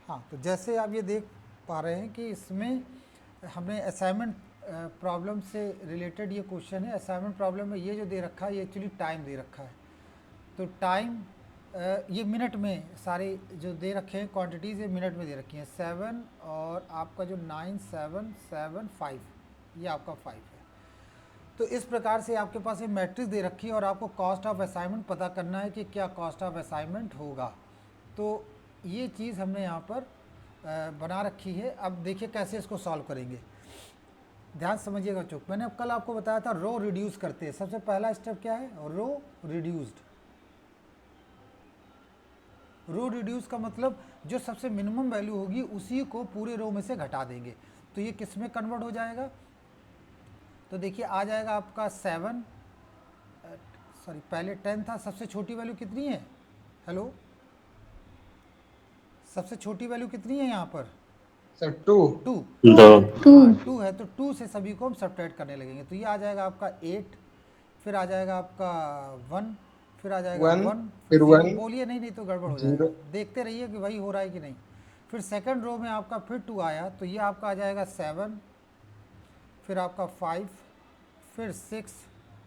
हाँ, तो जैसे आप ये देख पा रहे हैं कि इसमें हमने असाइनमेंट प्रॉब्लम से रिलेटेड ये क्वेश्चन है। असाइनमेंट प्रॉब्लम में ये जो दे रखा है ये एक्चुअली टाइम दे रखा है। तो टाइम ये मिनट में सारे जो दे रखे हैं क्वांटिटीज़ ये मिनट में दे रखी हैं। 7 और आपका जो 9775 ये आपका 5 है। तो इस प्रकार से आपके पास ये मैट्रिक्स दे रखी है और आपको कॉस्ट ऑफ असाइनमेंट पता करना है कि क्या कॉस्ट ऑफ असाइनमेंट होगा। तो ये चीज़ हमने यहाँ पर बना रखी है। अब देखिए कैसे इसको सॉल्व करेंगे, ध्यान समझिएगा। चुप, मैंने कल आपको बताया था रो रिड्यूस करते हैं। सबसे पहला स्टेप क्या है, रो रिड्यूस्ड। रो रिड्यूस का मतलब जो सबसे मिनिमम वैल्यू होगी उसी को पूरे रो में से घटा देंगे। तो ये किस में कन्वर्ट हो जाएगा, तो देखिए आ जाएगा आपका 7, सॉरी पहले 10 था। सबसे छोटी वैल्यू कितनी है, हेलो, सबसे छोटी वैल्यू कितनी है यहाँ पर, सर 2। 2। 2 हाँ 2 है, तो 2 से सभी को हम सब्ट्रैक्ट करने लगेंगे। तो ये आ जाएगा आपका 8, फिर आ जाएगा आपका 1, फिर आ जाएगा 1 1, फिर फिर 0। 1 बोलिए नहीं नहीं तो गड़बड़ हो जाएगा, 0। देखते रहिए कि वही हो रहा है कि नहीं। फिर सेकंड रो में आपका फिर 2 आया, तो ये आपका आ जाएगा 7, फिर आपका 5, फिर 6,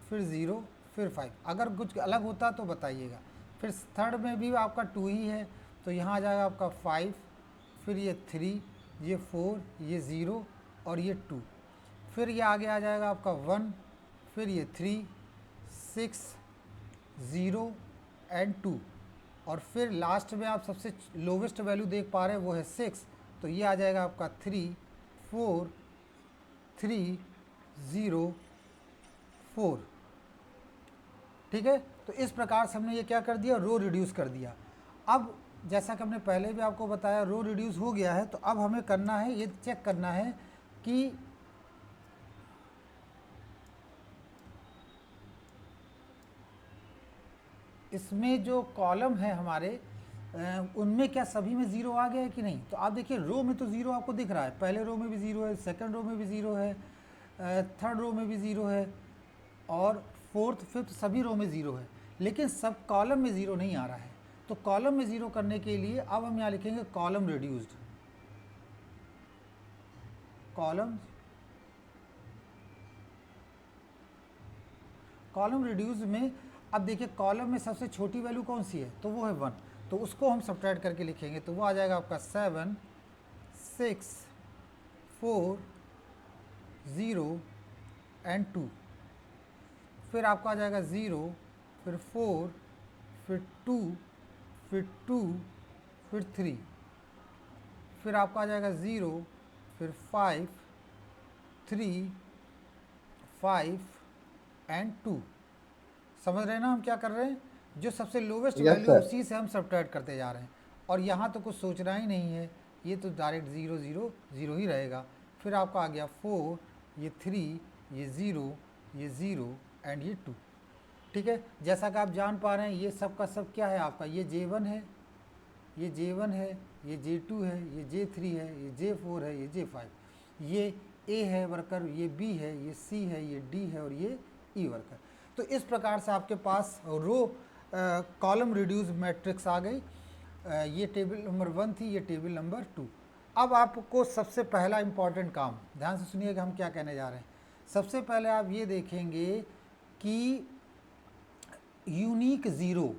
फिर 0, फिर 5। अगर कुछ अलग होता तो बताइएगा। फिर थर्ड में भी आपका 2 ही है, तो यहाँ आ जाएगा आपका 5, फिर ये 3, ये 4, ये 0 और ये 2। फिर ये आगे आ जाएगा आपका 1, फिर ये 3, 6, 0 एंड 2। और फिर लास्ट में आप सबसे लोवेस्ट वैल्यू देख पा रहे हैं वो है 6, तो ये आ जाएगा आपका 3, 4, 3, 0, 4। ठीक है, तो इस प्रकार से हमने ये क्या कर दिया, रो रिड्यूस कर दिया। अब जैसा कि हमने पहले भी आपको बताया रो रिड्यूस हो गया है, तो अब हमें करना है ये चेक करना है कि इसमें जो कॉलम है हमारे उनमें क्या सभी में ज़ीरो आ गया है कि नहीं। तो आप देखिए रो में तो ज़ीरो आपको दिख रहा है, पहले रो में भी ज़ीरो है, सेकंड रो में भी ज़ीरो है, थर्ड रो में भी ज़ीरो है, और फोर्थ फिफ्थ सभी रो में ज़ीरो है। लेकिन सब कॉलम में ज़ीरो नहीं आ रहा है। तो कॉलम में ज़ीरो करने के लिए अब हम यहाँ लिखेंगे कॉलम रिड्यूस्ड। कॉलम रिड्यूस में अब देखिए कॉलम में सबसे छोटी वैल्यू कौन सी है, तो वो है 1। तो उसको हम सब्ट्रैक्ट करके लिखेंगे, तो वो आ जाएगा आपका 7, 6, 4, 0 एंड 2। फिर आपका आ जाएगा 0, फिर 4, फिर 2, फिर 2, फिर 3। फिर आपका आ जाएगा 0, फिर 5, 3, 5 एंड 2। समझ रहे हैं ना हम क्या कर रहे हैं, जो सबसे लोवेस्ट यस वैल्यू सर। उसी से हम सब्ट्रैक्ट करते जा रहे हैं। और यहाँ तो कुछ सोचना ही नहीं है, ये तो डायरेक्ट 0 0 0 ही रहेगा। फिर आपका आ गया 4, ये 3, ये 0, ये 0 एंड ये 2। ठीक है, जैसा कि आप जान पा रहे हैं ये सब का सब क्या है आपका, ये J1 है, ये J1 है, ये J2 है, ये J3 है, ये J4 है, ये J5। ये A है वर्कर, ये B है, ये C है, ये D है और ये E वर्कर। तो इस प्रकार से आपके पास रो कॉलम रिड्यूस मैट्रिक्स आ गई। ये टेबल नंबर 1 थी, ये टेबल नंबर 2। अब आपको सबसे पहला इंपॉर्टेंट काम, ध्यान से सुनिएगा हम क्या कहने जा रहे हैं। सबसे पहले आप ये देखेंगे कि यूनिक ज़ीरो,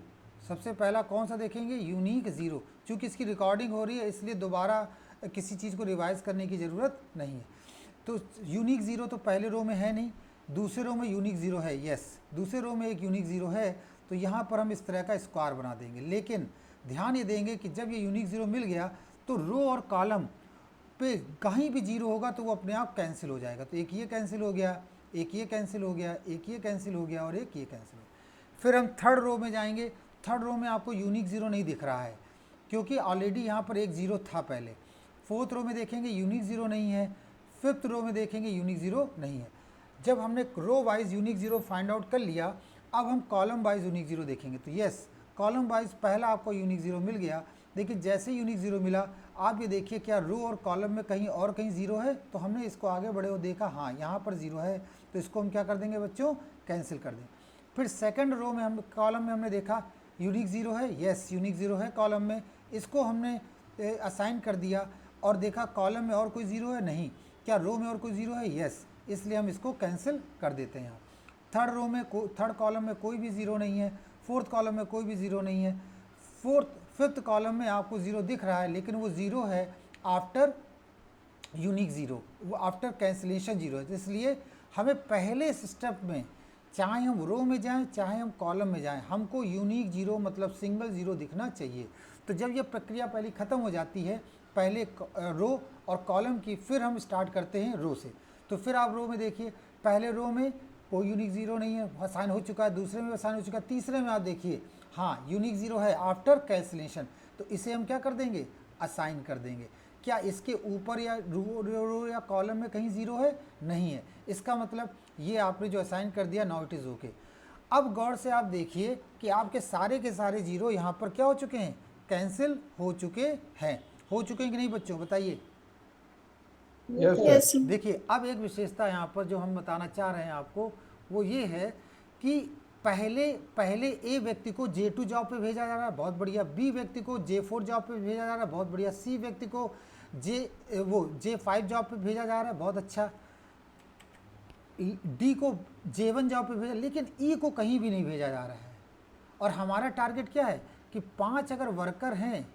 सबसे पहला कौन सा देखेंगे, यूनिक ज़ीरो। चूँकि इसकी रिकॉर्डिंग हो रही है इसलिए दोबारा किसी चीज़ को रिवाइज़ करने की ज़रूरत नहीं है। तो यूनिक ज़ीरो तो पहले रो में है नहीं, दूसरे रो में यूनिक ज़ीरो है, यस दूसरे रो में एक यूनिक ज़ीरो है। तो यहाँ पर हम इस तरह का स्क्वायर बना देंगे। लेकिन ध्यान ये देंगे कि जब ये यूनिक ज़ीरो मिल गया तो रो और कॉलम पे कहीं भी जीरो होगा तो वो अपने आप कैंसिल हो जाएगा। तो एक ये कैंसिल हो गया, एक ये कैंसिल हो गया, एक ये कैंसिल हो गया और एक ये कैंसिल हो गया। फिर हम थर्ड रो में जाएंगे। थर्ड रो में आपको यूनिक ज़ीरो नहीं दिख रहा है क्योंकि ऑलरेडी यहाँ पर एक ज़ीरो था पहले। फोर्थ रो में देखेंगे यूनिक ज़ीरो नहीं है, फिफ्थ रो में देखेंगे यूनिक ज़ीरो नहीं है। जब हमने row wise unique zero find out कर लिया, अब हम कॉलम वाइज यूनिक ज़ीरो देखेंगे। तो यस कॉलम वाइज पहला आपको यूनिक ज़ीरो मिल गया, लेकिन जैसे यूनिक ज़ीरो मिला आप ये देखिए क्या रो और कॉलम में कहीं और कहीं ज़ीरो है। तो हमने इसको आगे बढ़े और देखा हाँ यहाँ पर ज़ीरो है, तो इसको हम क्या कर देंगे बच्चों, कैंसिल कर देंगे। फिर सेकंड रो में हम कॉलम में हमने देखा यूनिक ज़ीरो है, यस यूनिक ज़ीरो है कॉलम में, इसको हमने असाइन कर दिया और देखा कॉलम में और कोई ज़ीरो है, नहीं। क्या रो में और कोई ज़ीरो है? यस, इसलिए हम इसको कैंसिल कर देते हैं। थर्ड रो में थर्ड कॉलम में कोई भी ज़ीरो नहीं है, फोर्थ कॉलम में कोई भी ज़ीरो नहीं है, फिफ्थ कॉलम में आपको ज़ीरो दिख रहा है, लेकिन वो ज़ीरो है आफ्टर यूनिक ज़ीरो, वो आफ्टर कैंसिलेशन ज़ीरो है। इसलिए हमें पहले स्टेप में, चाहे हम रो में जाएं चाहे हम कॉलम में जाएं, हमको यूनिक ज़ीरो मतलब सिंगल ज़ीरो दिखना चाहिए। तो जब ये प्रक्रिया पहले ख़त्म हो जाती है, पहले रो और कॉलम की, फिर हम स्टार्ट करते हैं रो से। तो फिर आप रो में देखिए, पहले रो में कोई यूनिक ज़ीरो नहीं है, असाइन हो चुका है, दूसरे में असाइन हो चुका है, तीसरे में आप देखिए हाँ यूनिक ज़ीरो है आफ्टर कैंसिलेशन, तो इसे हम क्या कर देंगे? असाइन कर देंगे। क्या इसके ऊपर या रो या कॉलम में कहीं ज़ीरो है? नहीं है। इसका मतलब ये आपने जो असाइन कर दिया, नाउ इट इज़ ओके। अब गौर से आप देखिए कि आपके सारे के सारे जीरो यहाँ पर क्या हो चुके हैं? कैंसिल हो चुके हैं। हो चुके हैं कि नहीं बच्चों, बताइए। यस। देखिए अब एक विशेषता यहाँ पर जो हम बताना चाह रहे हैं आपको, वो ये है कि पहले ए व्यक्ति को J2 जॉब पे भेजा जा रहा है, बहुत बढ़िया। बी व्यक्ति को J4 जॉब पे भेजा जा रहा है, बहुत बढ़िया। सी व्यक्ति को J5 जॉब पे भेजा जा रहा है, बहुत अच्छा। डी को J1 जॉब पे भेजा, लेकिन ई को कहीं भी नहीं भेजा जा रहा है। और हमारा टारगेट क्या है कि 5 अगर वर्कर हैं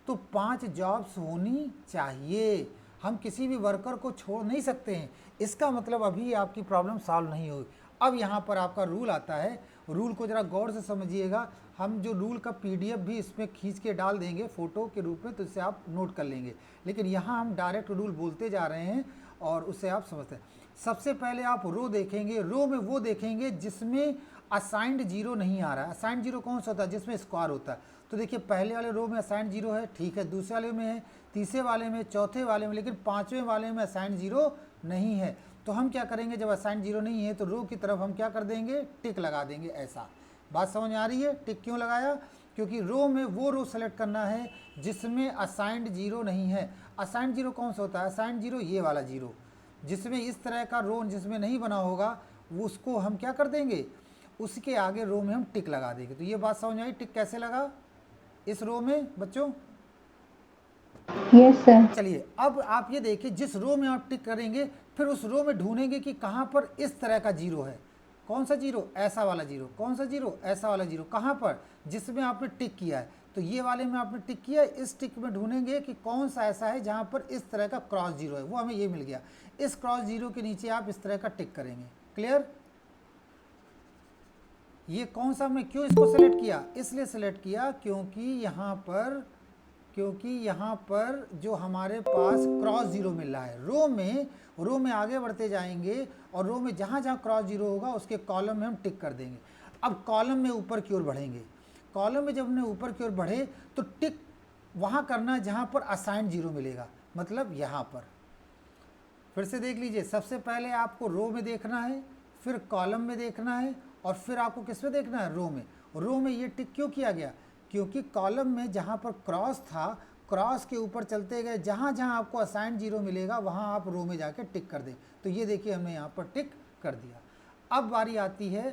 तो 5 जॉब्स होनी चाहिए। हम किसी भी वर्कर को छोड़ नहीं सकते हैं। इसका मतलब अभी आपकी प्रॉब्लम सॉल्व नहीं हुई। अब यहाँ पर आपका रूल आता है, रूल को ज़रा गौर से समझिएगा। हम जो रूल का PDF भी इसमें खींच के डाल देंगे फ़ोटो के रूप में, तो इससे आप नोट कर लेंगे। लेकिन यहाँ हम डायरेक्ट रूल बोलते जा रहे हैं और उससे आप समझते हैं। सबसे पहले आप रो देखेंगे, रो में वो देखेंगे जिसमें असाइंड जीरो नहीं आ रहा है। असाइंड जीरो कौन सा होता है? जिसमें स्क्वायर होता है। तो देखिए पहले वाले रो में असाइंड जीरो है, ठीक है, दूसरे वाले में है, तीसरे वाले में, चौथे वाले में, लेकिन पांचवें वाले में असाइंड जीरो नहीं है। तो हम क्या करेंगे, जब असाइंड जीरो नहीं है तो रो की तरफ हम क्या कर देंगे? टिक लगा देंगे। ऐसा बात समझ आ रही है? टिक क्यों लगाया? क्योंकि रो में वो रो सेलेक्ट करना है जिसमें असाइंड जीरो नहीं है। असाइंड जीरो कौन सा होता है? असाइंड जीरो ये वाला जीरो, जिसमें इस तरह का रो जिसमें नहीं बना होगा, वो उसको हम क्या कर देंगे? उसके आगे रो में हम टिक लगा देंगे। तो ये बात समझ आई? टिक कैसे लगा इस रो में बच्चों? Yes sir. चलिए अब आप ये देखिए, जिस रो में आप टिक करेंगे फिर उस रो में ढूंढेंगे कि कहाँ पर इस तरह का जीरो है। कौन सा जीरो? ऐसा वाला जीरो। कौन सा जीरो? ऐसा वाला जीरो। कहाँ पर? जिसमें आपने टिक किया है। तो ये वाले में आपने टिक किया है, इस टिक में ढूंढेंगे कि कौन सा ऐसा है जहाँ पर इस तरह का क्रॉस जीरो है। वो हमें ये मिल गया। इस क्रॉस जीरो के नीचे आप इस तरह का टिक करेंगे। क्लियर? ये कौन सा, हमने क्यों इसको सेलेक्ट किया? इसलिए सेलेक्ट किया क्योंकि यहाँ पर जो हमारे पास क्रॉस जीरो मिल रहा है। रो में आगे बढ़ते जाएंगे और रो में जहाँ जहाँ क्रॉस जीरो होगा उसके कॉलम में हम टिक कर देंगे। अब कॉलम में ऊपर की ओर बढ़ेंगे। कॉलम में जब हमने ऊपर की ओर बढ़े तो टिक वहाँ करना जहाँ पर असाइंड जीरो मिलेगा, मतलब यहाँ पर। फिर से देख लीजिए, सबसे पहले आपको रो में देखना है, फिर कॉलम में देखना है, और फिर आपको किस में देखना है? रो में। रो में ये टिक क्यों किया गया? क्योंकि कॉलम में जहाँ पर क्रॉस था, क्रॉस के ऊपर चलते गए, जहाँ जहाँ आपको असाइन जीरो मिलेगा वहाँ आप रो में जाके टिक कर दें। तो ये देखिए हमने यहाँ पर टिक कर दिया। अब बारी आती है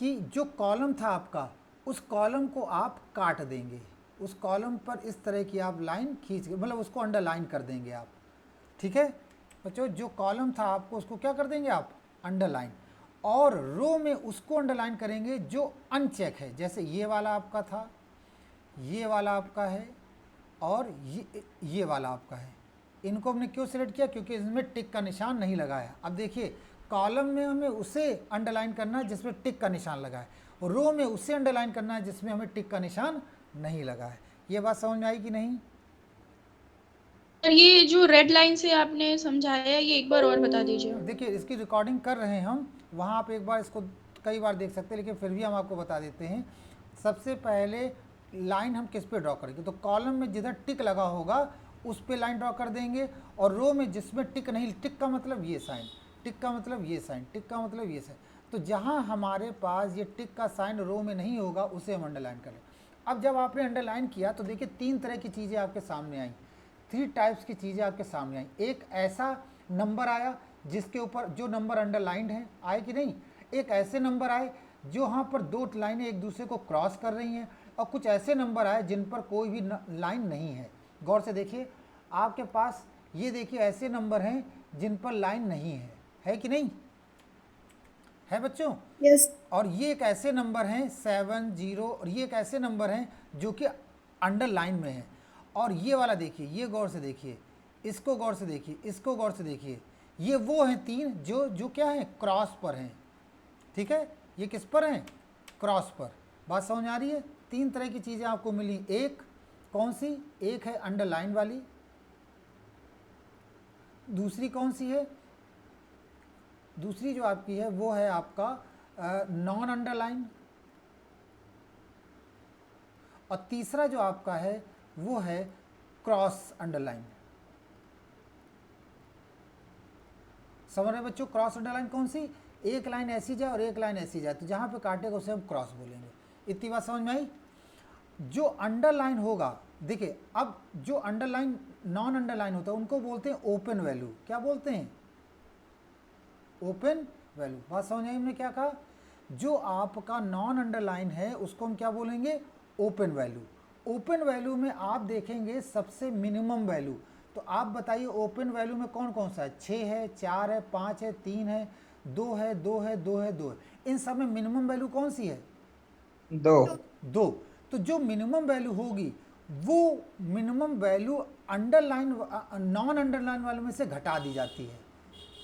कि जो कॉलम था आपका, उस कॉलम को आप काट देंगे। उस कॉलम पर इस तरह की आप लाइन खींच के, मतलब उसको अंडरलाइन कर देंगे आप। ठीक है बच्चों, जो कॉलम था आपको उसको क्या कर देंगे आप? अंडरलाइन। और रो में उसको अंडरलाइन करेंगे जो अनचेक है। जैसे ये वाला आपका था, ये वाला आपका है, और ये वाला आपका है। इनको हमने क्यों सिलेक्ट किया? क्योंकि इसमें टिक का निशान नहीं लगाया। अब देखिए, कॉलम में हमें उसे अंडरलाइन करना है जिसमें टिक का निशान लगा है, और रो में उसे अंडरलाइन करना है जिसमें हमें टिक का निशान नहीं लगा है। ये बात समझ में आई कि नहीं? और ये जो रेड लाइन से आपने समझाया, ये एक बार और बता दीजिए। देखिए इसकी रिकॉर्डिंग कर रहे हैं हम, वहाँ आप एक बार इसको कई बार देख सकते हैं, लेकिन फिर भी हम आपको बता देते हैं। सबसे पहले लाइन हम किस पे ड्रॉ करेंगे? तो कॉलम में जिधर टिक लगा होगा उस पे लाइन ड्रॉ कर देंगे, और रो में जिसमें टिक नहीं, टिक का मतलब ये साइन, टिक का मतलब ये साइन, टिक का मतलब ये साइन। तो जहाँ हमारे पास ये टिक का साइन रो में नहीं होगा उसे हम अंडरलाइन करें। अब जब आपने अंडरलाइन किया तो देखिए 3 तरह की चीज़ें आपके सामने आई। 3 टाइप्स की चीज़ें आपके सामने आई। एक ऐसा नंबर आया जिसके ऊपर जो नंबर अंडरलाइंड है, आए कि नहीं? एक ऐसे नंबर आए जो यहाँ पर 2 लाइनें एक दूसरे को क्रॉस कर रही हैं, और कुछ ऐसे नंबर आए जिन पर कोई भी लाइन नहीं है। गौर से देखिए, आपके पास ये देखिए ऐसे नंबर हैं जिन पर लाइन नहीं है कि नहीं है बच्चों? यस। और ये एक ऐसे नंबर हैं 7 0, और ये एक ऐसे नंबर हैं जो कि अंडरलाइन में हैं। और ये वाला देखिए, ये गौर से देखिए, इसको गौर से देखिए, इसको गौर से देखिए, ये वो हैं 3 जो क्या हैं, क्रॉस पर हैं। ठीक है, ये किस पर हैं, क्रॉस पर। बात समझ आ रही है? 3 तरह की चीज़ें आपको मिली। एक कौन सी, एक है अंडरलाइन वाली, दूसरी कौन सी है, दूसरी जो आपकी है वो है आपका नॉन अंडरलाइन, और तीसरा जो आपका है वो है क्रॉस अंडरलाइन। समझ रहे बच्चों? क्रॉस अंडरलाइन कौन सी, एक लाइन ऐसी जाए और एक लाइन ऐसी जाए, तो जहाँ पे काटेगा उसे हम क्रॉस बोलेंगे। इतनी बात समझ में आई? जो अंडरलाइन होगा, देखिए अब जो अंडरलाइन नॉन अंडरलाइन होता है उनको बोलते हैं ओपन वैल्यू। क्या बोलते हैं, ओपन वैल्यू। बात समझ आई हमने क्या कहा? जो आपका नॉन अंडरलाइन है उसको हम क्या बोलेंगे, ओपन वैल्यू। ओपन वैल्यू में आप देखेंगे सबसे मिनिमम वैल्यू, तो आप बताइए ओपन वैल्यू में कौन कौन सा है, 6 है, 4 है, 5 है, 3 है, 2 है, 2 है, 2 है, 2 है। इन सब में मिनिमम वैल्यू कौन सी है, 2। तो जो मिनिमम वैल्यू होगी वो minimum value underline non underline वाले में से घटा दी जाती है।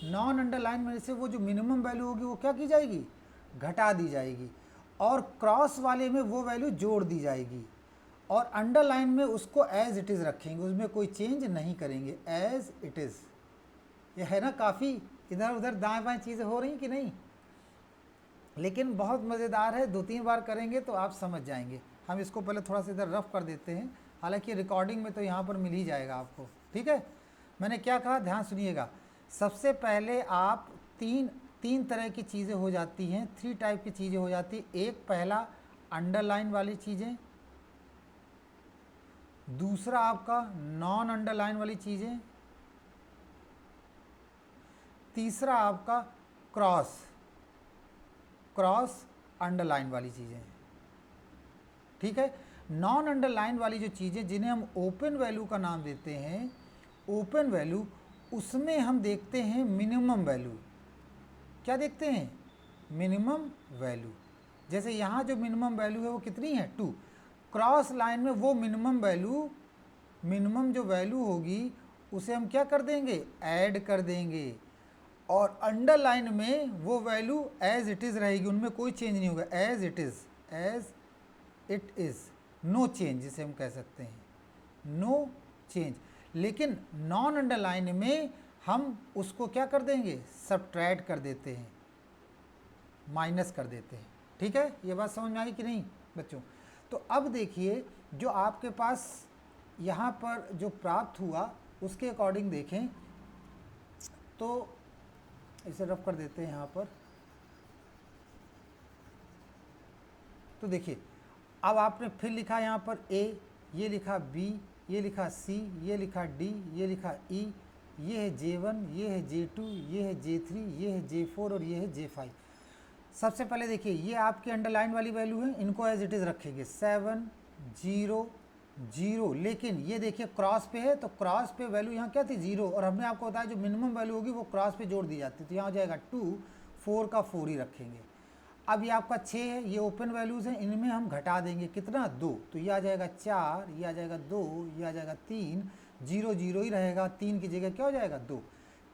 नॉन अंडरलाइन में से वो जो मिनिमम वैल्यू होगी वो क्या की जाएगी, घटा दी जाएगी, और क्रॉस वाले में वो वैल्यू जोड़ दी जाएगी, और अंडरलाइन में उसको एज इट इज़ रखेंगे, उसमें कोई चेंज नहीं करेंगे, एज इट इज़। ये है ना, काफ़ी इधर उधर दाएं बाएं चीज़ें हो रही कि नहीं, लेकिन बहुत मज़ेदार है। 2-3 बार करेंगे तो आप समझ जाएंगे। हम इसको पहले थोड़ा सा इधर रफ कर देते हैं, हालांकि रिकॉर्डिंग में तो यहाँ पर मिल ही जाएगा आपको। ठीक है, मैंने क्या कहा, ध्यान सुनिएगा। सबसे पहले आप तीन तरह की चीज़ें हो जाती हैं, 3 टाइप की चीज़ें हो जाती हैं। एक पहला अंडरलाइन वाली चीज़ें, दूसरा आपका नॉन अंडरलाइन वाली चीज़ें, तीसरा आपका क्रॉस अंडरलाइन वाली चीज़ें। ठीक है, नॉन अंडरलाइन वाली जो चीज़ें जिन्हें हम ओपन वैल्यू का नाम देते हैं, ओपन वैल्यू, उसमें हम देखते हैं मिनिमम वैल्यू। क्या देखते हैं, मिनिमम वैल्यू। जैसे यहाँ जो मिनिमम वैल्यू है वो कितनी है, 2। क्रॉस लाइन में वो मिनिमम जो वैल्यू होगी उसे हम क्या कर देंगे, ऐड कर देंगे, और अंडरलाइन में वो वैल्यू एज इट इज़ रहेगी, उनमें कोई चेंज नहीं होगा, as it is, no change जिसे हम कह सकते हैं, नो चेंज। लेकिन नॉन अंडरलाइन में हम उसको क्या कर देंगे, सबट्रैक्ट कर देते हैं, माइनस कर देते हैं। ठीक है, ये बात समझ में आई कि नहीं बच्चों? तो अब देखिए जो आपके पास यहाँ पर जो प्राप्त हुआ उसके अकॉर्डिंग देखें, तो इसे रफ कर देते हैं यहाँ पर। तो देखिए अब आपने फिर लिखा यहाँ पर A, ये लिखा B, ये लिखा C, ये लिखा D, ये लिखा E, ये है J1, ये है J2, ये है J3, ये है J4 और ये है J5। सबसे पहले देखिए ये आपके अंडरलाइन वाली वैल्यू है, इनको एज इट इज़ रखेंगे 7 0 0। लेकिन ये देखिए क्रॉस पे है, तो क्रॉस पे वैल्यू यहाँ क्या थी, 0, और हमने आपको बताया जो मिनिमम वैल्यू होगी वो क्रॉस पे जोड़ दी जाती है, तो यहाँ हो जाएगा 2, 4 का 4 ही रखेंगे। अब ये आपका 6 है, ये ओपन वैल्यूज़ हैं, इनमें हम घटा देंगे कितना, 2, तो ये आ जाएगा 4, ये आ जाएगा 2, ये आ जाएगा 3, 0 0 ही रहेगा, 3 की जगह क्या हो जाएगा 2।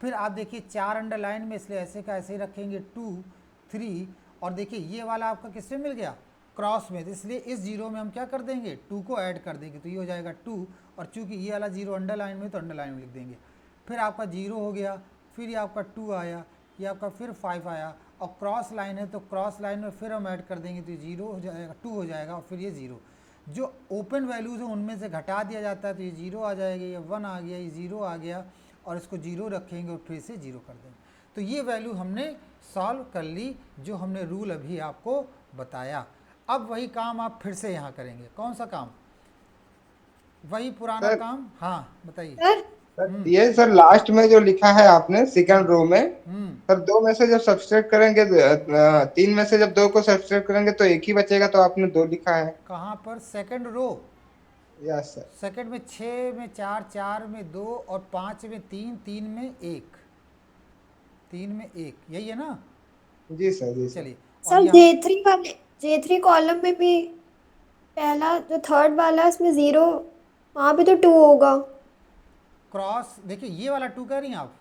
फिर आप देखिए 4 अंडरलाइन में, इसलिए ऐसे का ऐसे ही रखेंगे 2 3, और देखिए ये वाला आपका किससे मिल गया, क्रॉस में, तो इसलिए इस 0 में हम क्या कर देंगे, 2 को ऐड कर देंगे, तो ये हो जाएगा 2, और चूंकि ये वाला 0 अंडरलाइन में तो अंडरलाइन में लिख देंगे। फिर आपका 0 हो गया, फिर ये आपका 2 आया, ये आपका फिर 5 आया, और क्रॉस लाइन है तो क्रॉस लाइन में फिर हम ऐड कर देंगे, तो 0 हो जाएगा, 2 हो जाएगा, और फिर ये 0। जो ओपन वैल्यूज़ हैं उनमें से घटा दिया जाता है, तो ये 0 आ जाएगा, ये 1 आ गया, ये 0 आ गया, और इसको 0 रखेंगे और फिर से 0 कर देंगे। तो ये वैल्यू हमने सॉल्व कर ली, जो हमने रूल अभी आपको बताया। अब वही काम आप फिर से यहाँ करेंगे, कौन सा काम, वही पुराना काम। हाँ बताइए। सर सर ये सर लास्ट में जो लिखा है आपने सेकंड रो में, हम्म सर दो में से जब सब्सट्रैक्ट करेंगे, तीन में से जब दो को सब्सट्रैक्ट करेंगे तो एक ही बचेगा, तो आपने दो लिखा है। कहाँ पर? Second row. Yes sir. Second में 6 में 4, 4 में 2 और 5 में 3, 3 में 1, 3 में 1, यही है ना? जी सर, जी सर। चलिए, और सर यहाँ J3 वाले J3 कॉलम में भी पहला जो थर्ड वाला है उसमें 0, वहां पे तो 2 होगा। क्रॉस देखिए, ये वाला 2 कह रही हैं आप,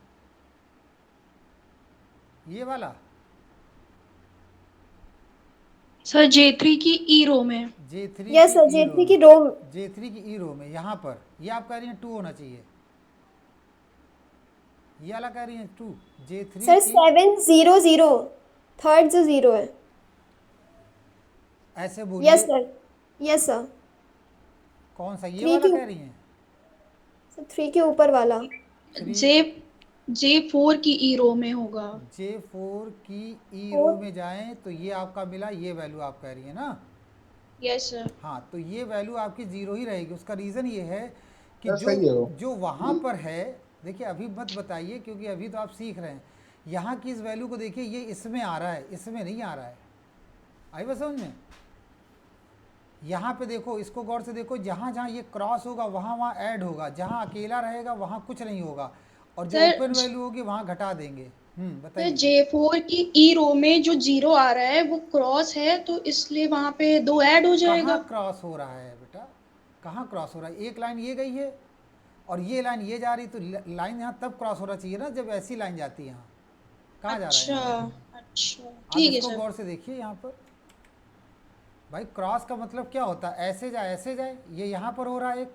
ये वाला सर J3 की ई रो में। J3 यस की सर ई रो J3 में, की रो। J3 की ई रो में यहाँ पर ये आप कह रही हैं 2 होना चाहिए, ये वाला कह रही हैं 2, J3 सर की 700, थर्ड जो 0 है। ऐसे यस बोलिए, सर, यस सर। कौन सा, ये 3 वाला के कह रही हैं? सर 3 के ऊपर वाला। 3, J4 की ई रो में होगा। J4 की ई रो 4। में जाएं तो ये आपका मिला, ये वैल्यू आप कह रही है ना? Yes sir. हाँ, तो ये वैल्यू आपकी ज़ीरो ही रहेगी। उसका रीज़न ये है कि सर जो सही है वो। जो वहाँ पर है, देखिए अभी मत बताइए क्योंकि अभी तो आप सीख रहे हैं। यहाँ की इस वैल्यू को देखिए, ये इसमें आ रहा है, इसमें नहीं आ रहा है। आई बात समझ में? यहाँ पे देखो, इसको गौर से देखो, जहाँ जहाँ ये क्रॉस होगा वहाँ वहाँ ऐड होगा, जहाँ अकेला रहेगा वहाँ कुछ नहीं होगा, और जो सर ओपन वैल्यू होगी वहाँ घटा देंगे। सर बताइए। J4 की ई रो में जो 0 आ रहा है वो क्रॉस है, तो इसलिए वहां पे 2 ऐड हो कहाँ जाएगा। क्रॉस हो रहा है बेटा? कहाँ क्रॉस हो रहा है? एक लाइन ये गई है और ये लाइन ये जा रही, तो लाइन यहाँ तब क्रॉस होना चाहिए ना जब ऐसी लाइन जाती है यहाँ। कहाँ जा रहा है अच्छा यहाँ? अच्छा, आप ठीक है इसको सर। गौर से देखिए यहाँ पर। भाई क्रॉस का मतलब क्या होता है? ऐसे जाए ऐसे जाए, ये यहाँ पर हो रहा है,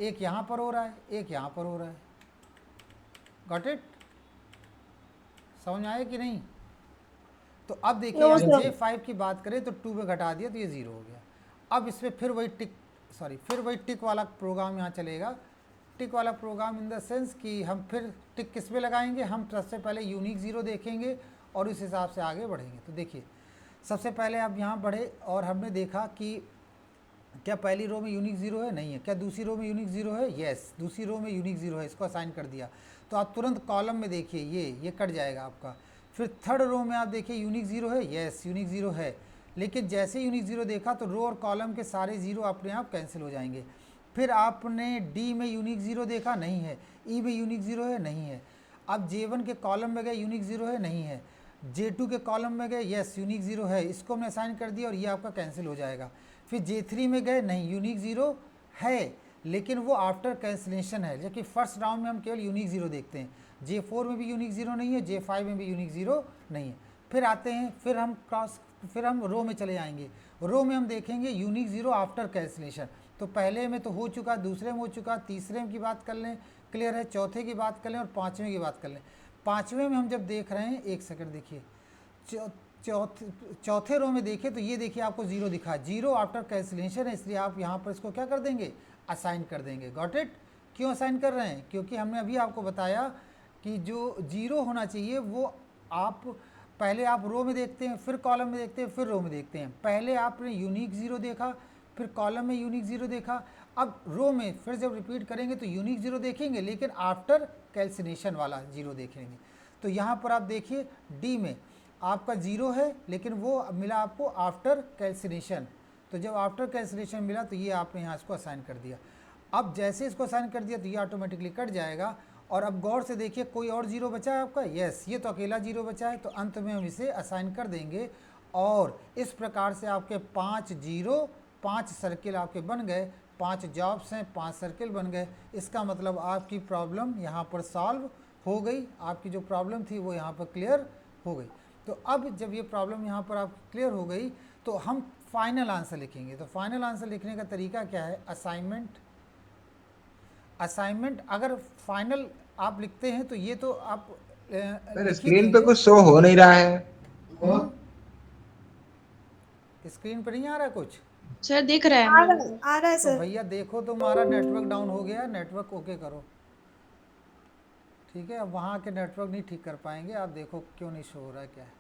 एक यहाँ पर हो रहा है, एक यहाँ पर हो रहा है। Got it? समझ में आया कि नहीं? तो अब देखिए, नो यहाँ सर। J5 की बात करें तो 2 में घटा दिया तो ये 0 हो गया। अब इसमें फिर वही टिक वाला प्रोग्राम यहाँ चलेगा। टिक वाला प्रोग्राम इन द सेंस कि हम फिर टिक किस पे लगाएंगे? हम सबसे पहले यूनिक 0 देखेंगे और उस हिसाब से आगे बढ़ेंगे। तो देखिए, सबसे पहले आप यहाँ बढ़े और हमने देखा कि क्या पहली रो में यूनिक 0 है? नहीं है। क्या दूसरी रो में यूनिक 0 है? यस, दूसरी रो में यूनिक 0 है, इसको असाइन कर दिया। तो आप तुरंत कॉलम में देखिए, ये कट जाएगा आपका। फिर थर्ड रो में आप देखिए यूनिक 0 है, यस यूनिक 0 है, लेकिन जैसे यूनिक 0 देखा तो रो और कॉलम के सारे 0 अपने आप कैंसिल हो जाएंगे। फिर आपने डी में यूनिक 0 देखा, नहीं है। ई में यूनिक 0 है, नहीं है। अब J1 के कॉलम में गए, यूनिक 0 है, नहीं है। J2 के कॉलम में गए, यस यूनिक 0 है, इसको हमने असाइन कर दिया और ये आपका कैंसिल हो जाएगा। फिर J3 में गए, नहीं यूनिक 0 है, लेकिन वो आफ्टर कैंसिलेशन है, जबकि फर्स्ट राउंड में हम केवल यूनिक 0 देखते हैं। J4 में भी यूनिक 0 नहीं है, J5 में भी यूनिक 0 नहीं है। फिर आते हैं, फिर हम रो में चले जाएंगे। रो में हम देखेंगे यूनिक 0 आफ्टर कैंसिलेशन। तो पहले में तो हो चुका, दूसरे में हो चुका, तीसरे में की बात कर लें, क्लियर है, चौथे की बात कर लें और पाँचवें की बात कर लें। पाँचवें में हम जब देख रहे हैं, एक सेकंड देखिए, चौथे रो में देखें तो ये देखिए आपको 0 दिखा, 0 आफ्टर कैंसिलेशन है, इसलिए आप यहाँ पर इसको क्या कर देंगे? असाइन कर देंगे। Got it? क्यों असाइन कर रहे हैं? क्योंकि हमने अभी आपको बताया कि जो 0 होना चाहिए वो आप पहले आप रो में देखते हैं, फिर कॉलम में देखते हैं, फिर रो में देखते हैं। पहले आपने यूनिक 0 देखा, फिर कॉलम में यूनिक 0 देखा, अब रो में फिर जब रिपीट करेंगे तो यूनिक 0 देखेंगे, लेकिन आफ्टर कैंसिलेशन वाला 0 देखेंगे। तो यहाँ पर आप देखिए डी में आपका 0 है, लेकिन वो मिला आपको आफ्टर कैंसिलेशन। तो जब आफ्टर कैंसिलेशन मिला तो ये आपने यहाँ इसको असाइन कर दिया। अब जैसे इसको असाइन कर दिया तो ये ऑटोमेटिकली कट जाएगा। और अब गौर से देखिए, कोई और 0 बचा है आपका? यस, ये तो अकेला 0 बचा है, तो अंत में हम इसे असाइन कर देंगे। और इस प्रकार से आपके 5 सर्किल आपके बन गए, 5 जॉब्स हैं, 5 सर्किल बन गए। इसका मतलब आपकी प्रॉब्लम यहाँ पर सॉल्व हो गई, आपकी जो प्रॉब्लम थी वो यहाँ पर क्लियर हो गई। तो अब जब ये प्रॉब्लम यहाँ पर आपकी क्लियर हो गई तो हम फाइनल आंसर लिखेंगे। तो फाइनल आंसर लिखने का तरीका क्या है? असाइनमेंट अगर फाइनल आप लिखते हैं तो ये तो आप सर लिख ही स्क्रीन पे देंगे। कुछ शो हो नहीं रहा है। स्क्रीन पर नहीं आ रहा है कुछ? सर दिख रहा है हम लोगों को। आ रहा है तो सर। भैया देखो, तुम्हारा नेटवर्क डाउन हो गया, नेटवर्क ओके करो। ठीक है, अब वहाँ के नेटवर्क नहीं ठीक कर पाएंगे। आप देखो क्यों नहीं शो हो रहा है, क्या है।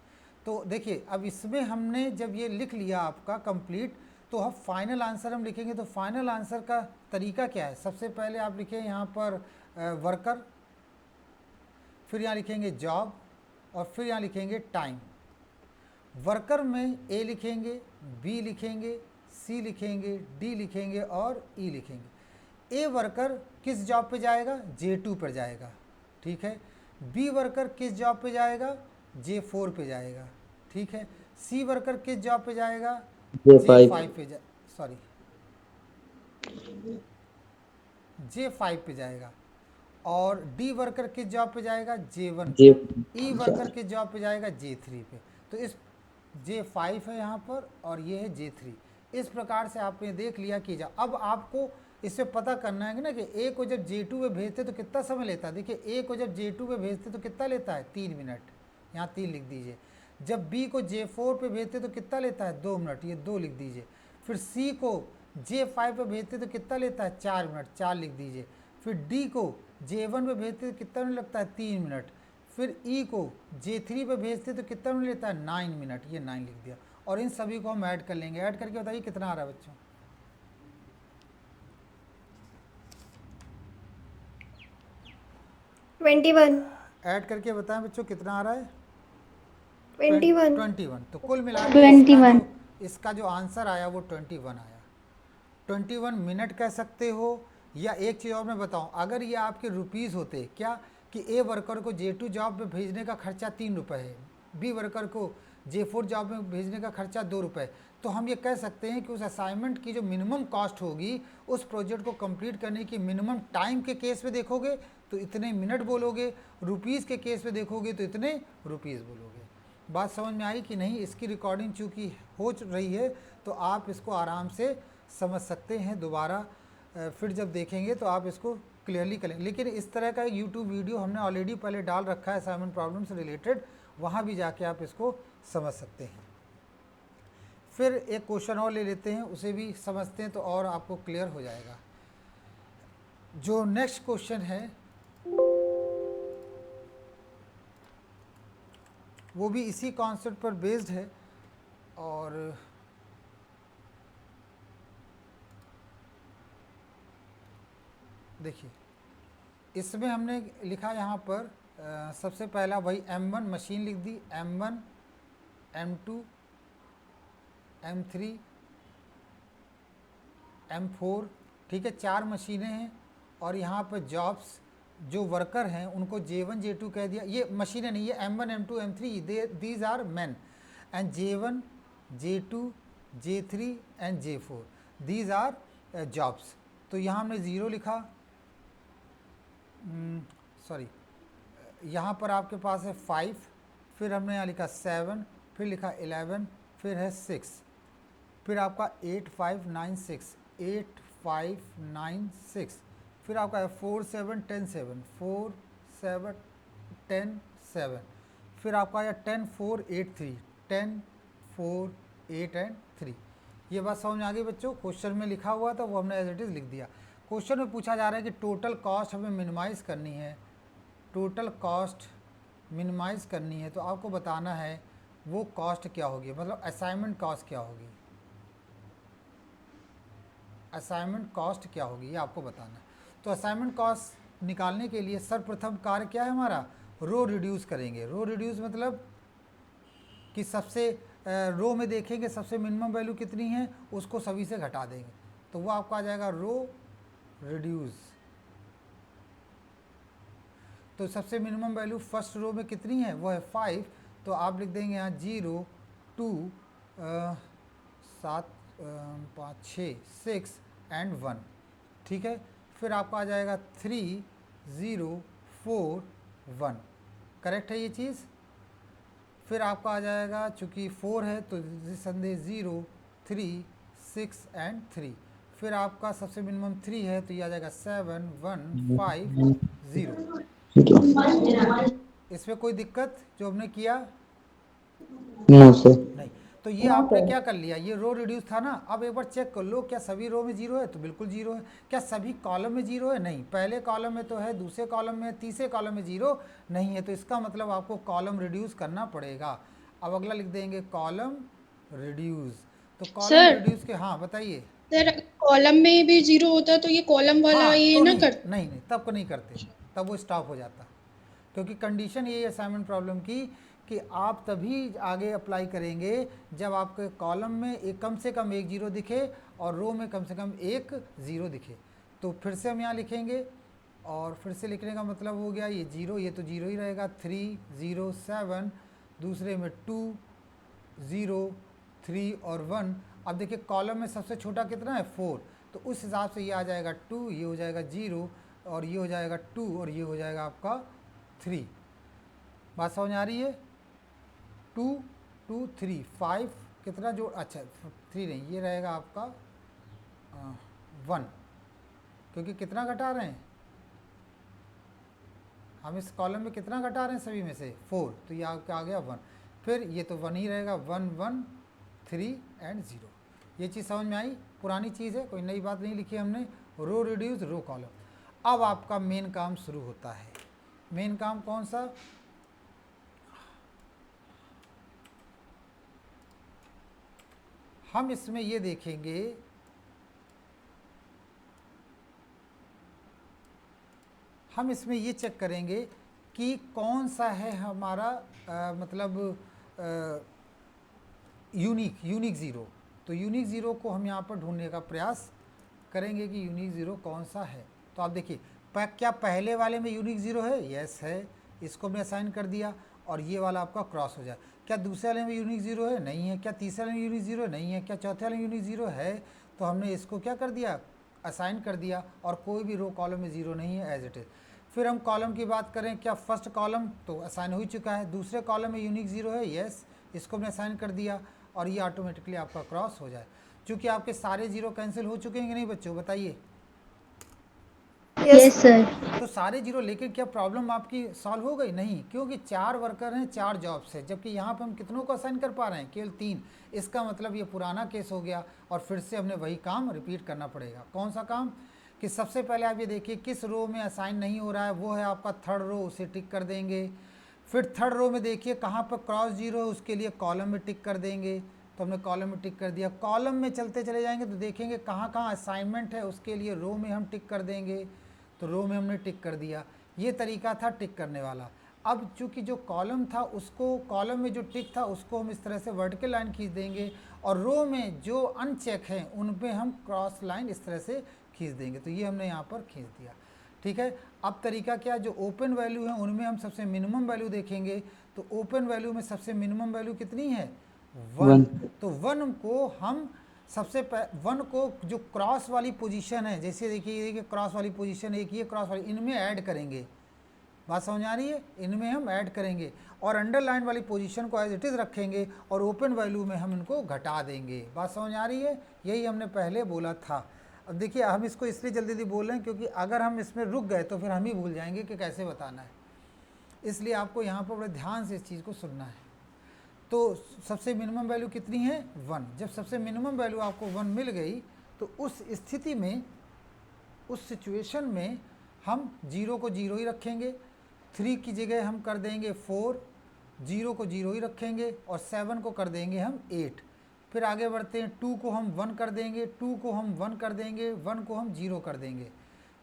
तो देखिए, अब इसमें हमने जब ये लिख लिया आपका कंप्लीट, तो हम फाइनल आंसर हम लिखेंगे, तो फाइनल आंसर का तरीका क्या है? सबसे पहले आप लिखें यहाँ पर वर्कर, फिर यहाँ लिखेंगे जॉब, और फिर यहाँ लिखेंगे टाइम। वर्कर में ए लिखेंगे, बी लिखेंगे, सी लिखेंगे, डी लिखेंगे और ई लिखेंगे। ए वर्कर किस जॉब पे जाएगा? J2 पर जाएगा, ठीक है। बी वर्कर किस जॉब पे जाएगा? J4 पे जाएगा, ठीक है। सी वर्कर किस जॉब पे जाएगा? J5 पे सॉरी J5 पे जाएगा। और डी वर्कर किस जॉब पे जाएगा? J1 पे। ई वर्कर किस जॉब पे जाएगा? J3 पे। तो इस J5 है यहाँ पर और ये है J3। इस प्रकार से आपने देख लिया कि अब आपको इससे पता करना है कि ना कि ए को जब J2 पे भेजते तो कितना समय लेता है। देखिए ए को जब J2 पे भेजते तो कितना लेता है? 3 मिनट, यहाँ 3 लिख दीजिए। जब बी को J4 पे भेजते तो कितना लेता है? 2 मिनट, ये 2 लिख दीजिए। फिर सी को J5 पे भेजते तो कितना लेता है? 4 मिनट, 4 लिख दीजिए। फिर डी को J1 पे भेजते तो कितना मिनट लगता है? 3 मिनट। फिर ई को J3 पे भेजते तो कितना मिनट लेता है? 9 मिनट, ये 9 लिख दिया। और इन सभी को हम ऐड कर लेंगे। ऐड करके बताइए कितना आ रहा है बच्चों? ऐड करके बताएं बच्चों कितना आ रहा है? 21। तो कुल मिलाकर 21 इसका जो आंसर आया वो 21 आया। 21 मिनट कह सकते हो। या एक चीज़ और मैं बताऊं, अगर ये आपके रुपीज़ होते क्या कि ए वर्कर को J2 जॉब में भेजने का खर्चा 3 रुपये है, बी वर्कर को J4 जॉब में भेजने का खर्चा 2 रुपये, तो हम ये कह सकते हैं कि उस असाइनमेंट की जो मिनिमम कॉस्ट होगी, उस प्रोजेक्ट को कंप्लीट करने की मिनिमम टाइम के केस में देखोगे तो इतने मिनट बोलोगे, रुपीज़ के केस में देखोगे तो इतने रुपीज़ बोलोगे। बात समझ में आई कि नहीं? इसकी रिकॉर्डिंग चूँकि हो रही है तो आप इसको आराम से समझ सकते हैं। दोबारा फिर जब देखेंगे तो आप इसको क्लियरली करेंगे। लेकिन इस तरह का एक यूट्यूब वीडियो हमने ऑलरेडी पहले डाल रखा है असाइनमेंट प्रॉब्लम से रिलेटेड, वहाँ भी जाके आप इसको समझ सकते हैं। फिर एक क्वेश्चन और ले लेते हैं, उसे भी समझते हैं तो और आपको क्लियर हो जाएगा। जो नेक्स्ट क्वेश्चन है वो भी इसी कॉन्सेप्ट पर बेस्ड है। और देखिए इसमें हमने लिखा यहाँ पर सबसे पहला वही M1 मशीन लिख दी, M1 M2 M3 M4, ठीक है, 4 मशीनें हैं। और यहाँ पर जॉब्स जो वर्कर हैं उनको J1 J2 कह दिया। ये मशीनें नहीं, ये M1 M2 M3 these are man, and J1 J2 J3 and J4 these are jobs. तो यहाँ हमने 0 लिखा, सॉरी यहाँ पर आपके पास है 5, फिर हमने यहाँ लिखा 7, फिर लिखा 11, फिर है 6, फिर आपका 8 5 9 6, 8 5 9 6, फिर आपका है 4 7 10 7, 4 7 10 7, फिर आपका है 10 4 8 3, 10 4 8 एंड 3। ये बात समझ में आ गई बच्चों? क्वेश्चन में लिखा हुआ था वो हमने एज इट इज़ लिख दिया। क्वेश्चन में पूछा जा रहा है कि टोटल कॉस्ट हमें मिनिमाइज़ करनी है, टोटल कॉस्ट मिनिमाइज़ करनी है, तो आपको बताना है वो कॉस्ट क्या होगी, मतलब असाइनमेंट कॉस्ट क्या होगी, असाइनमेंट कॉस्ट क्या होगी ये आपको बताना है। तो असाइनमेंट कॉस्ट निकालने के लिए सर्वप्रथम कार्य क्या है हमारा? रो रिड्यूस करेंगे। रो रिड्यूस मतलब कि सबसे रो में देखेंगे सबसे मिनिमम वैल्यू कितनी है, उसको सभी से घटा देंगे, तो वो आपको आ जाएगा रो रिड्यूस। तो सबसे मिनिमम वैल्यू फर्स्ट रो में कितनी है? वो है 5, तो आप लिख देंगे यहाँ 0 2 7 5 6 6 एंड 1, ठीक है। फिर आपका आ जाएगा 3 0 4 1, करेक्ट है ये चीज़। फिर आपका आ जाएगा चूँकि 4 है तो संदेश 0 3 6 एंड 3, फिर आपका सबसे मिनिमम 3 है तो ये आ जाएगा 7 1 5 0। इसमें कोई दिक्कत जो हमने किया? नहीं। तो ये आपने क्या कर लिया, ये रो रिड्यूस था ना। अब एक बार चेक कर लो क्या सभी रो में 0 है, तो बिल्कुल 0 है। क्या सभी कॉलम में 0 है? नहीं, पहले कॉलम में तो है, दूसरे कॉलम में, तीसरे कॉलम में 0 नहीं है, तो इसका मतलब आपको कॉलम रिड्यूस करना पड़ेगा। अब अगला लिख देंगे कॉलम रिड्यूस। तो कॉलम सर रिड्यूस के, हाँ बताइए। सर कॉलम में भी 0 होता तो ये कॉलम वाला हाँ ये तो ना नहीं कर। नहीं नहीं, तब को नहीं करते, तब वो स्टॉप हो जाता, क्योंकि कंडीशन यही असाइनमेंट प्रॉब्लम की कि आप तभी आगे अप्लाई करेंगे जब आपके कॉलम में एक कम से कम एक जीरो दिखे और रो में कम से कम एक ज़ीरो दिखे। तो फिर से हम यहाँ लिखेंगे, और फिर से लिखने का मतलब हो गया ये जीरो, ये तो जीरो ही रहेगा, 3 0 7, दूसरे में 2 0 3 और 1। अब देखिए कॉलम में सबसे छोटा कितना है 4, तो उस हिसाब से ये आ जाएगा 2, ये हो जाएगा 0 और ये हो जाएगा 2 और ये हो जाएगा आपका 3। बात समझ आ रही है? 2 2 3 5 कितना जोड़, अच्छा 3 नहीं, ये रहेगा आपका 1, क्योंकि कितना घटा रहे हैं हम इस कॉलम में, कितना घटा रहे हैं सभी में से 4, तो ये आपका आ गया 1। फिर ये तो 1 ही रहेगा, 1 1 3 एंड 0। ये चीज़ समझ में आई? पुरानी चीज़ है, कोई नई बात नहीं लिखी हमने। Row reduce row column. अब आपका मेन काम शुरू होता है। मेन काम कौन सा? हम इसमें ये देखेंगे हम इसमें ये चेक करेंगे कि कौन सा है हमारा मतलब यूनिक ज़ीरो। तो यूनिक ज़ीरो को हम यहाँ पर ढूंढने का प्रयास करेंगे कि यूनिक ज़ीरो कौन सा है। तो आप देखिए क्या पहले वाले में यूनिक ज़ीरो है? यस है, इसको हमने असाइन कर दिया और ये वाला आपका क्रॉस हो जाए। क्या दूसरे वाले में यूनिक ज़ीरो है? नहीं है। क्या तीसरे वाले में यूनिक ज़ीरो? नहीं है। क्या चौथे वाले में यूनिक ज़ीरो है? तो हमने इसको क्या कर दिया? असाइन कर दिया, और कोई भी रो कॉलम में ज़ीरो नहीं है, एज इट इज़। फिर हम कॉलम की बात करें, क्या फर्स्ट कॉलम तो असाइन हो ही चुका है, दूसरे कॉलम में यूनिक ज़ीरो है, यस, इसको हमने असाइन कर दिया और ये ऑटोमेटिकली आपका क्रॉस हो जाए। चूँकि आपके सारे जीरो कैंसिल हो चुके हैं कि नहीं बच्चों, बताइए। Yes sir. तो सारे जीरो लेके क्या प्रॉब्लम आपकी सॉल्व हो गई? नहीं, क्योंकि 4 वर्कर हैं 4 जॉब्स है, जबकि यहाँ पे हम कितनों को असाइन कर पा रहे हैं? केवल 3। इसका मतलब ये पुराना केस हो गया और फिर से हमने वही काम रिपीट करना पड़ेगा। कौन सा काम? कि सबसे पहले आप ये देखिए किस रो में असाइन नहीं हो रहा है, वो है आपका थर्ड रो, उसे टिक कर देंगे। फिर थर्ड रो में देखिए कहाँ पर क्रॉस जीरो है, उसके लिए कॉलम में टिक कर देंगे, तो हमने कॉलम में टिक कर दिया। कॉलम में चलते चले जाएंगे तो देखेंगे कहाँ कहाँ असाइनमेंट है, उसके लिए रो में हम टिक कर देंगे, तो रो में हमने टिक कर दिया। ये तरीका था टिक करने वाला। अब चूंकि जो कॉलम था उसको, कॉलम में जो टिक था उसको हम इस तरह से वर्टिकल लाइन खींच देंगे, और रो में जो अनचेक हैं उन पे हम क्रॉस लाइन इस तरह से खींच देंगे। तो ये हमने यहाँ पर खींच दिया, ठीक है। अब तरीका क्या? जो ओपन वैल्यू है उनमें हम सबसे मिनिमम वैल्यू देखेंगे। तो ओपन वैल्यू में सबसे मिनिमम वैल्यू कितनी है? 1। तो 1 को हम सबसे 1 को जो क्रॉस वाली पोजीशन है, जैसे देखिए क्रॉस वाली पोजीशन एक, ये क्रॉस वाली, इनमें ऐड करेंगे। बात समझ आ रही है? इनमें हम ऐड करेंगे और अंडरलाइन वाली पोजीशन को एज इट इज़ रखेंगे और ओपन वैल्यू में हम इनको घटा देंगे। बात समझ आ रही है? यही हमने पहले बोला था। अब देखिए हम इसको इसलिए जल्दी जल्दी बोल रहे हैं क्योंकि अगर हम इसमें रुक गए तो फिर हम ही भूल जाएंगे कि कैसे बताना है, इसलिए आपको यहाँ पर बड़े ध्यान से इस चीज़ को सुनना है। तो सबसे मिनिमम वैल्यू कितनी है? 1। जब सबसे मिनिमम वैल्यू आपको 1 मिल गई तो उस स्थिति में, उस सिचुएशन में हम 0 को 0 ही रखेंगे, 3 की जगह हम कर देंगे 4, 0 को 0 ही रखेंगे और 7 को कर देंगे हम 8। फिर आगे बढ़ते हैं, 2 को हम 1 कर देंगे, 2 को हम 1 कर देंगे, 1 को हम 0 कर देंगे।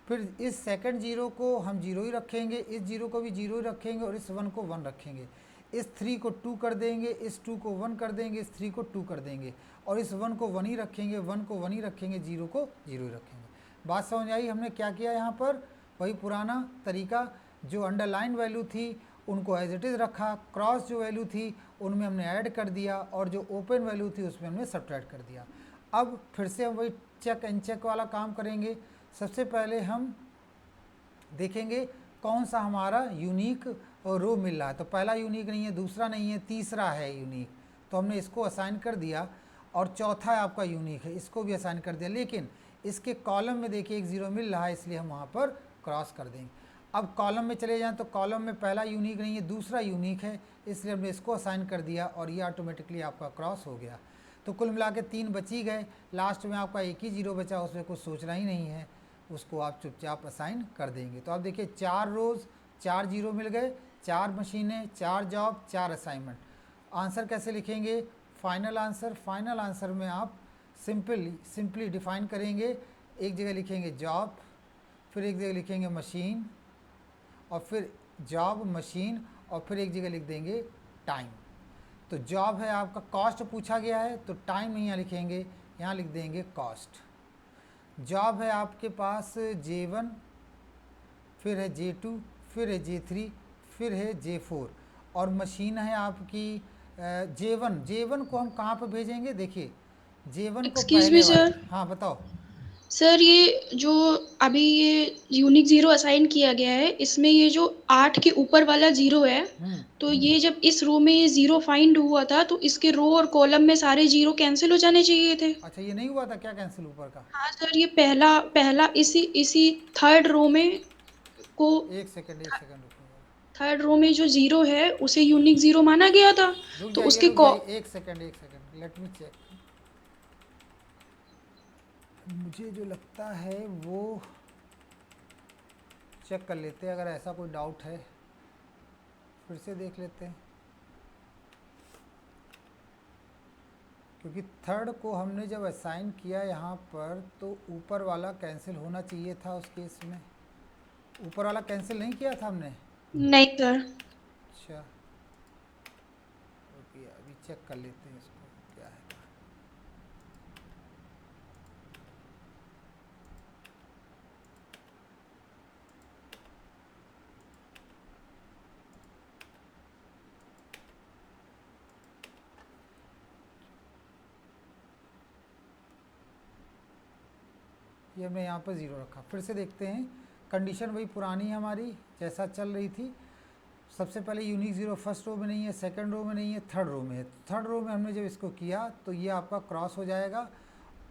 फिर इस सेकंड 0 को हम 0 ही रखेंगे, इस 0 को भी 0 ही रखेंगे और इस 1 को 1 रखेंगे। इस 3 को 2 कर देंगे, इस 2 को 1 कर देंगे, इस 3 को 2 कर देंगे और इस 1 को 1 ही रखेंगे, 1 को 1 ही रखेंगे, 0 को 0 ही रखेंगे। बात समझ आई? हमने क्या किया यहाँ पर? वही पुराना तरीका, जो अंडरलाइन वैल्यू थी उनको एज इट इज़ रखा, क्रॉस जो वैल्यू थी उनमें हमने ऐड कर दिया और जो ओपन वैल्यू थी उसमें हमने सब्ट्रैक्ट कर दिया। अब फिर से हम वही चेक एंड चेक वाला काम करेंगे। सबसे पहले हम देखेंगे कौन सा हमारा यूनिक रो मिल रहा है। तो पहला यूनिक नहीं है, दूसरा नहीं है, तीसरा है यूनिक, तो हमने इसको असाइन कर दिया। और चौथा है आपका यूनिक है, इसको भी असाइन कर दिया, लेकिन इसके कॉलम में देखिए एक 0 मिल रहा है, इसलिए हम वहाँ पर क्रॉस कर देंगे। अब कॉलम में चले जाएं तो कॉलम में पहला यूनिक नहीं है, दूसरा यूनिक है, इसलिए हमने इसको असाइन कर दिया और ये ऑटोमेटिकली आपका क्रॉस हो गया। तो कुल मिला के 3 बची गए, लास्ट में आपका एक ही 0 बचा, उसमें कुछ सोचना ही नहीं है, उसको आप चुपचाप असाइन कर देंगे। तो आप देखिए 4 रोज़ 4 0 मिल गए, 4 मशीनें, 4 जॉब, 4 असाइनमेंट। आंसर कैसे लिखेंगे? फाइनल आंसर में आप सिंपली डिफाइन करेंगे। एक जगह लिखेंगे जॉब, फिर एक जगह लिखेंगे मशीन, और फिर जॉब मशीन, और फिर एक जगह लिख देंगे टाइम। तो जॉब है आपका कॉस्ट पूछा गया है, तो टाइम यहाँ लिखेंगे, यहाँ लिख देंगे कॉस्ट। जॉब है आपके पास J1, फिर है J2, फिर है J3, फिर है J4, और मशीन है आपकी J1 को हम कहाँ पर भेजेंगे? देखिए J1 को Excuse पहले me, वाले, sir. हाँ बताओ। सर ये जो अभी ये यूनिक जीरो असाइन किया गया है, इसमें ये जो 8 के ऊपर वाला जीरो है, तो ये जब इस रो में ये जीरो फाइंड हुआ था तो इसके रो और कॉलम में सारे जीरो कैंसिल हो जाने चाहिए थे। अच्छा, ये नहीं हुआ था क्या कैंसिल ऊपर का? हाँ सर, ये पहला इसी थर्ड रो में को एक सेकंड रुको, थर्ड रो में जो जीरो है उसे यूनिक जीरो माना गया था, रुक तो जाइए उसके रुक जाइए, एक सेकंड लेट मी चेक। मुझे जो लगता है वो चेक कर लेते हैं, अगर ऐसा कोई डाउट है फिर से देख लेते हैं, क्योंकि थर्ड को हमने जब असाइन किया यहाँ पर तो ऊपर वाला कैंसिल होना चाहिए था। उस केस में ऊपर वाला कैंसिल नहीं किया था हमने। नहीं सर। अच्छा ओके, अभी चेक कर लेते हैं इसको क्या है। ये हमने यहाँ पर ज़ीरो रखा। फिर से देखते हैं, कंडीशन वही पुरानी है हमारी जैसा चल रही थी। सबसे पहले यूनिक ज़ीरो फर्स्ट रो में नहीं है, सेकंड रो में नहीं है, थर्ड रो में है। थर्ड रो में हमने जब इसको किया तो ये आपका क्रॉस हो जाएगा,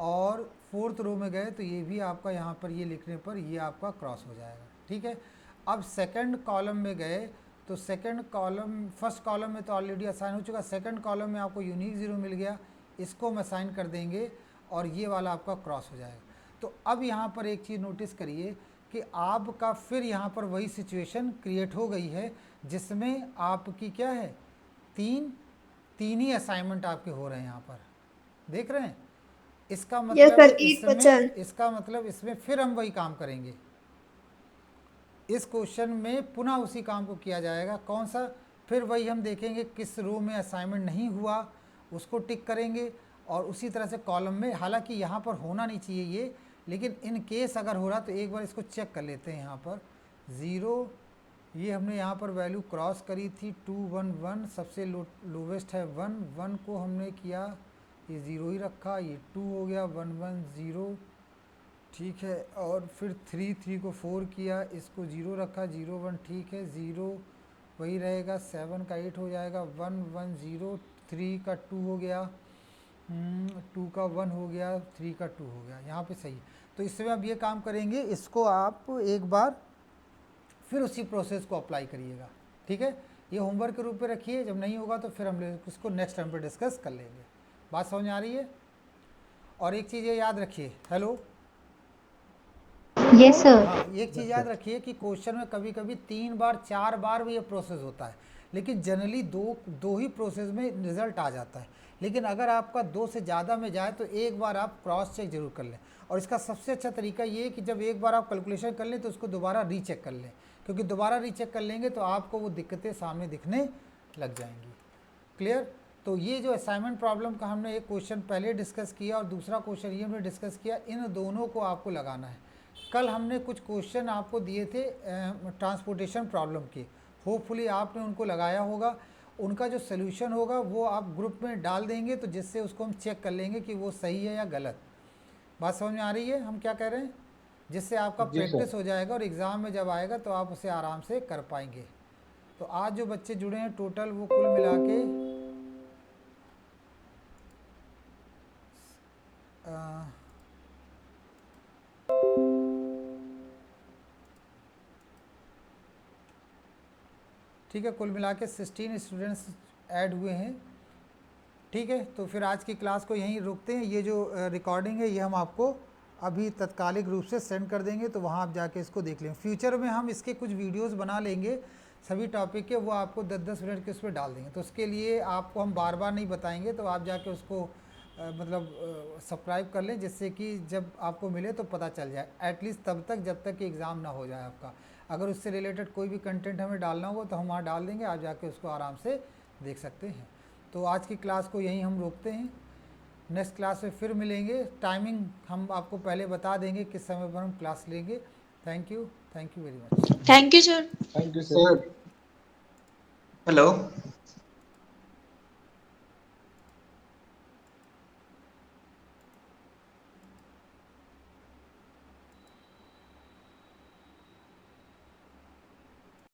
और फोर्थ रो में गए तो ये भी आपका यहाँ पर ये लिखने पर ये आपका क्रॉस हो जाएगा। ठीक है, अब सेकंड कॉलम में गए तो सेकंड कॉलम, फर्स्ट कॉलम में तो ऑलरेडी असाइन हो चुका, सेकंड कॉलम में आपको यूनिक ज़ीरो मिल गया, इसको हम असाइन कर देंगे और ये वाला आपका क्रॉस हो जाएगा। तो अब यहाँ पर एक चीज़ नोटिस करिए कि आपका फिर यहाँ पर वही सिचुएशन क्रिएट हो गई है जिसमें आपकी क्या है, तीन ही असाइनमेंट आपके हो रहे हैं यहाँ पर, देख रहे हैं। इसका मतलब इसमें फिर हम वही काम करेंगे। इस क्वेश्चन में पुनः उसी काम को किया जाएगा। कौन सा? फिर वही हम देखेंगे किस रो में असाइनमेंट नहीं हुआ उसको टिक करेंगे, और उसी तरह से कॉलम में, हालांकि यहाँ पर होना नहीं चाहिए ये, लेकिन इन केस अगर हो रहा तो एक बार इसको चेक कर लेते हैं। यहाँ पर ज़ीरो, ये हमने यहाँ पर वैल्यू क्रॉस करी थी 2 1 1, सबसे लोवेस्ट है 1 1 को हमने किया, ये ज़ीरो ही रखा, ये 2 हो गया 1 1 0, ठीक है। और फिर 3 को 4 किया, इसको 0 रखा, 0 1, ठीक है, 0 वही रहेगा, 7 का 8 हो जाएगा, 1 1 0, 3 का 2 हो गया, 2 का 1 हो गया, 3 का 2 हो गया, यहाँ पे सही है। तो इसमें अब ये काम करेंगे, इसको आप एक बार फिर उसी प्रोसेस को अप्लाई करिएगा। ठीक है, ये होमवर्क के रूप में रखिए, जब नहीं होगा तो फिर हम इसको नेक्स्ट टाइम पे डिस्कस कर लेंगे। बात समझ में आ रही है? और एक चीज़ ये याद रखिए, हेलो, यस सर। हाँ, एक चीज़ याद रखिए कि क्वेश्चन में कभी कभी 3 बार 4 बार भी ये प्रोसेस होता है, लेकिन जनरली दो ही प्रोसेस में रिजल्ट आ जाता है। लेकिन अगर आपका 2 से ज़्यादा में जाए तो एक बार आप क्रॉस चेक जरूर कर लें, और इसका सबसे अच्छा तरीका ये है कि जब एक बार आप कैलकुलेशन कर लें तो उसको दोबारा रीचेक कर लें, क्योंकि दोबारा रीचेक कर लेंगे तो आपको वो दिक्कतें सामने दिखने लग जाएंगी। क्लियर? तो ये जो असाइनमेंट प्रॉब्लम का हमने एक क्वेश्चन पहले डिस्कस किया और दूसरा क्वेश्चन ये हमने डिस्कस किया, इन दोनों को आपको लगाना है। कल हमने कुछ क्वेश्चन आपको दिए थे ट्रांसपोर्टेशन प्रॉब्लम के, होपफुली आपने उनको लगाया होगा। उनका जो सोल्यूशन होगा वो आप ग्रुप में डाल देंगे, तो जिससे उसको हम चेक कर लेंगे कि वो सही है या गलत। बात समझ में आ रही है हम क्या कह रहे हैं? जिससे आपका प्रैक्टिस हो जाएगा और एग्ज़ाम में जब आएगा तो आप उसे आराम से कर पाएंगे। तो आज जो बच्चे जुड़े हैं टोटल वो कुल मिला के ठीक है, कुल मिला के 16 स्टूडेंट्स ऐड हुए हैं। ठीक है, तो फिर आज की क्लास को यहीं रोकते हैं। ये जो रिकॉर्डिंग है ये हम आपको अभी तत्कालिक रूप से सेंड कर देंगे, तो वहाँ आप जाके इसको देख लें। फ्यूचर में हम इसके कुछ वीडियोस बना लेंगे सभी टॉपिक के, वो आपको 10-10 मिनट के उस पर डाल देंगे। तो उसके लिए आपको हम बार बार नहीं बताएंगे, तो आप जाके उसको सब्सक्राइब कर लें, जिससे कि जब आपको मिले तो पता चल जाए, एटलीस्ट तब तक जब तक कि एग्ज़ाम ना हो जाए आपका। अगर उससे रिलेटेड कोई भी कंटेंट हमें डालना होगा तो हम वहाँ डाल देंगे, आप जाके उसको आराम से देख सकते हैं। तो आज की क्लास को यहीं हम रोकते हैं, नेक्स्ट क्लास में फिर मिलेंगे। टाइमिंग हम आपको पहले बता देंगे किस समय पर हम क्लास लेंगे। Thank you very much. Thank you sir. Thank you sir. Hello.